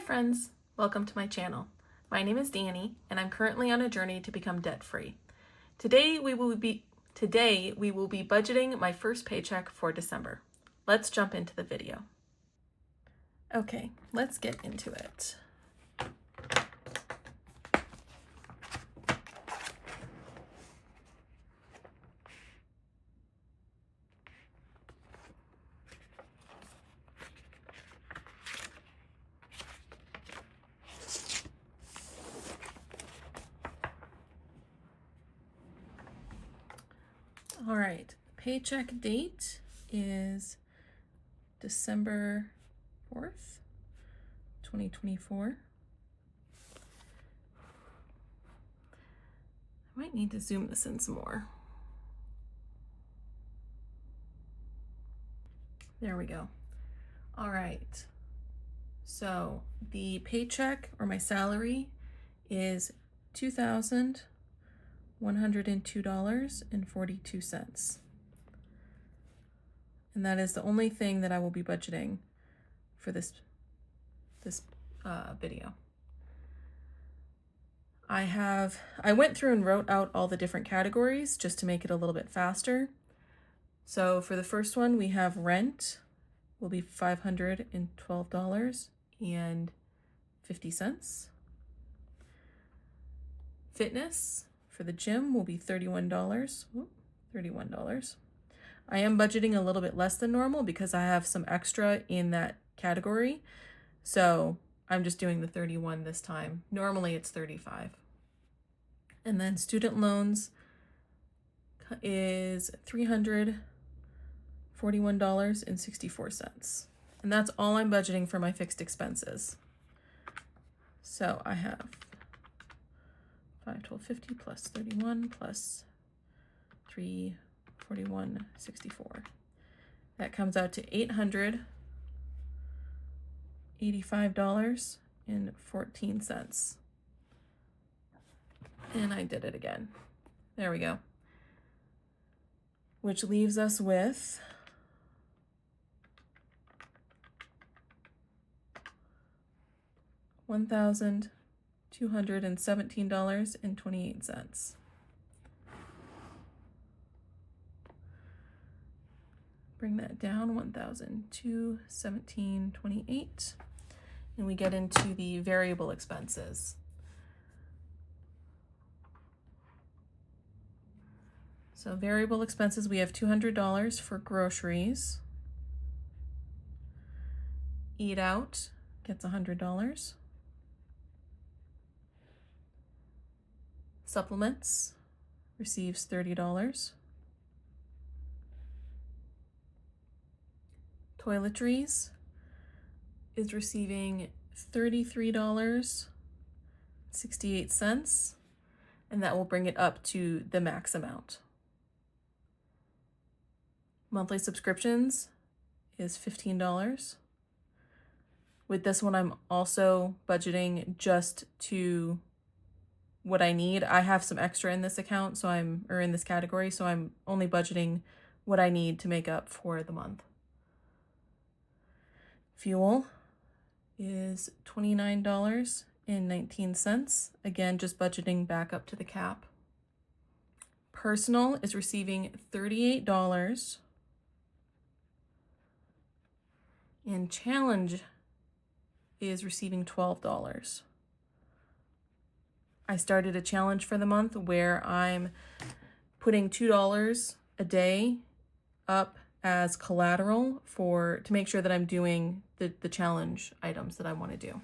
friends, welcome to my channel. My name is Danny and I'm currently on a journey to become debt-free. Today we will be budgeting my first paycheck for December. Let's jump into the video. Okay, let's get into it. All right, paycheck date is December 4th, 2024. I might need to zoom this in some more. There we go. All right, so the paycheck or my salary is $2,102.42. And that is the only thing that I will be budgeting for this video. I went through and wrote out all the different categories just to make it a little bit faster. So for the first one, we have rent will be $512.50. Fitness for the gym will be $31. I am budgeting a little bit less than normal because I have some extra in that category. So I'm just doing the 31 this time. Normally it's 35. And then student loans is $341.64. And that's all I'm budgeting for my fixed expenses. So I have $512.50 plus 31 plus $341.64. That comes out to $885.14. And I did it again. There we go. Which leaves us with $1,217.28. Bring that down, $1,217.28, and we get into the variable expenses. So variable expenses, we have $200 for groceries. Eat out gets $100. Supplements receives $30. Toiletries is receiving $33.68, and that will bring it up to the max amount. Monthly subscriptions is $15. With this one, I'm also budgeting just to what I need. I have some extra in this account, or in this category, so I'm only budgeting what I need to make up for the month. Fuel is $29.19. Again, just budgeting back up to the cap. Personal is receiving $38. And Challenge is receiving $12. I started a challenge for the month where I'm putting $2 a day up as collateral to make sure that I'm doing the challenge items that I want to do.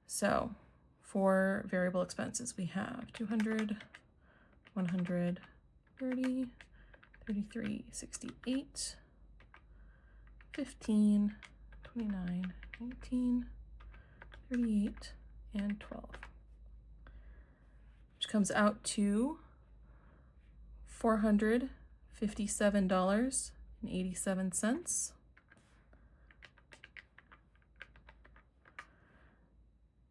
So for variable expenses, we have 200, 100, 30, 33, 68, 15, 29, 19, 38, and 12, which comes out to $457.87.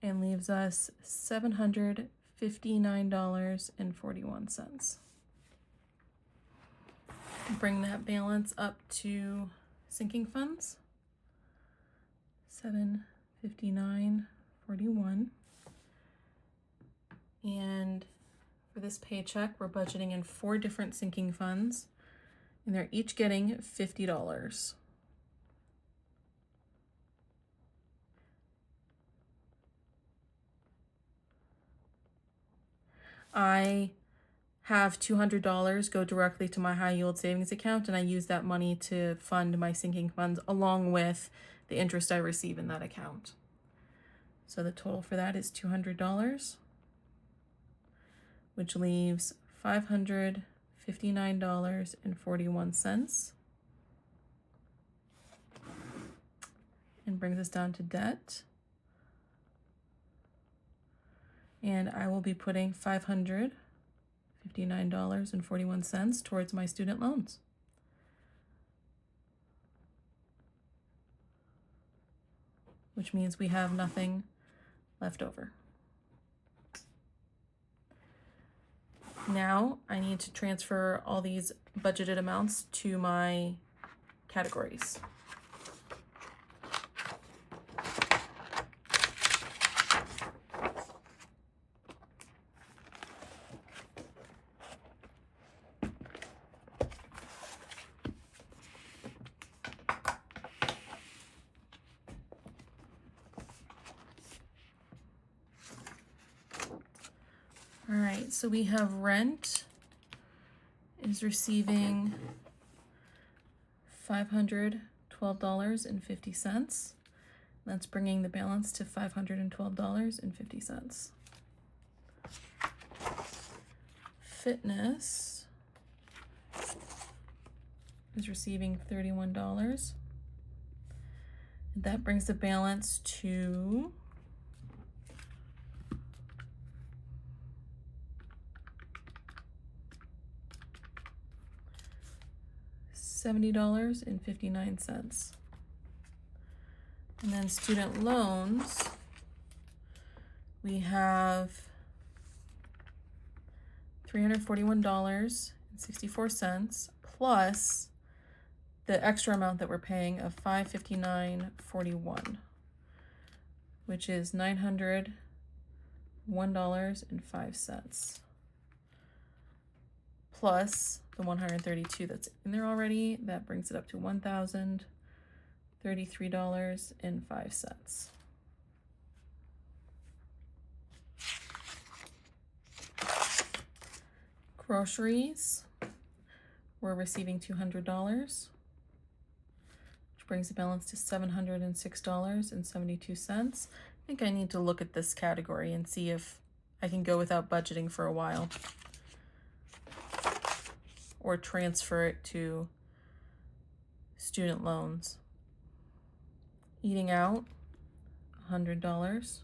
And leaves us $759.41. Bring that balance up to sinking funds. $59.41. And for this paycheck, we're budgeting in 4 different sinking funds, and they're each getting $50. I have $200 go directly to my high yield savings account, and I use that money to fund my sinking funds along with the interest I receive in that account. So the total for that is $200, which leaves $559.41, and brings us down to debt. And I will be putting $559.41 towards my student loans. Which means we have nothing left over. Now I need to transfer all these budgeted amounts to my categories. All right, so we have rent is receiving $512.50. That's bringing the balance to $512.50. Fitness is receiving $31. That brings the balance to $70.59. And then student loans, we have $341.64 plus the extra amount that we're paying of $559.41, which is $901.05. Plus the $132 that's in there already, that brings it up to $1,033.05. Groceries, we're receiving $200, which brings the balance to $706.72. I think I need to look at this category and see if I can go without budgeting for a while, or transfer it to student loans. Eating out, $100,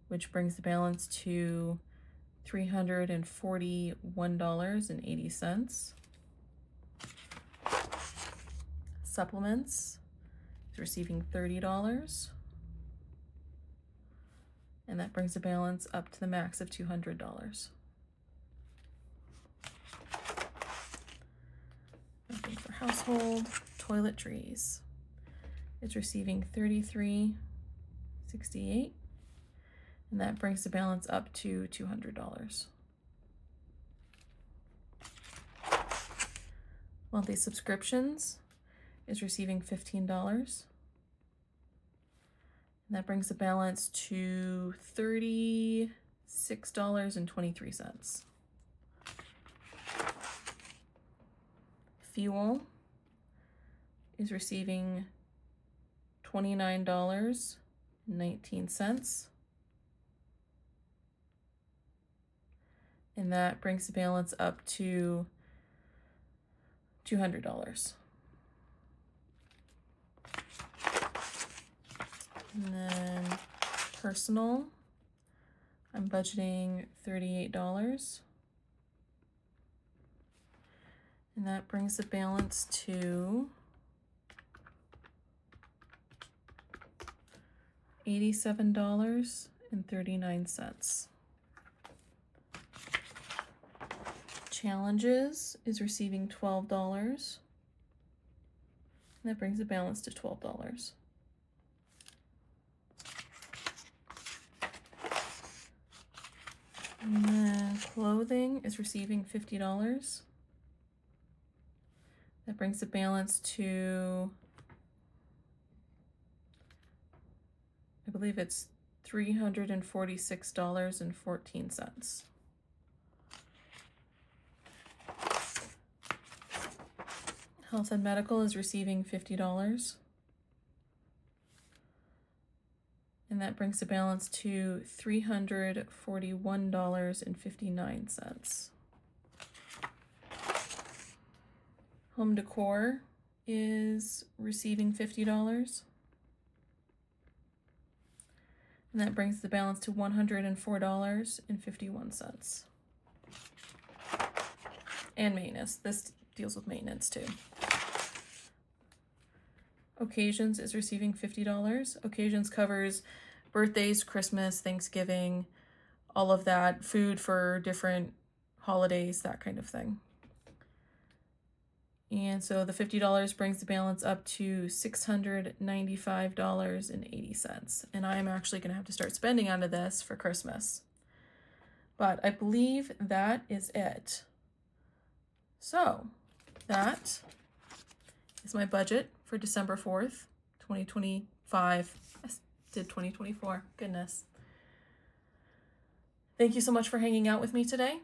which brings the balance to $341.80. Supplements is receiving $30, and that brings the balance up to the max of $200. Nothing for household. Toiletries, it's receiving $33.68, and that brings the balance up to $200. Monthly subscriptions is receiving $15, and that brings the balance to $36.23. Fuel is receiving $29.19, and that brings the balance up to $200. And then personal, I'm budgeting $38, and that brings the balance to $87.39. Challenges is receiving $12, and that brings the balance to $12. And then clothing is receiving $50. That brings the balance to, I believe it's $346.14. Health and medical is receiving $50. And that brings the balance to $341.59. Home decor is receiving $50. And that brings the balance to $104.51. And maintenance. This deals with maintenance too. Occasions is receiving $50. Occasions covers birthdays, Christmas, Thanksgiving, all of that, food for different holidays, that kind of thing. And so the $50 brings the balance up to $695.80. And I'm actually going to have to start spending out of this for Christmas. But I believe that is it. So that is my budget for December 4th, 2025. I did 2024. Goodness. Thank you so much for hanging out with me today.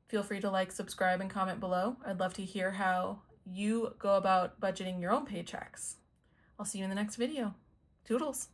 Feel free to like, subscribe, and comment below. I'd love to hear how you go about budgeting your own paychecks. I'll see you in the next video. Toodles.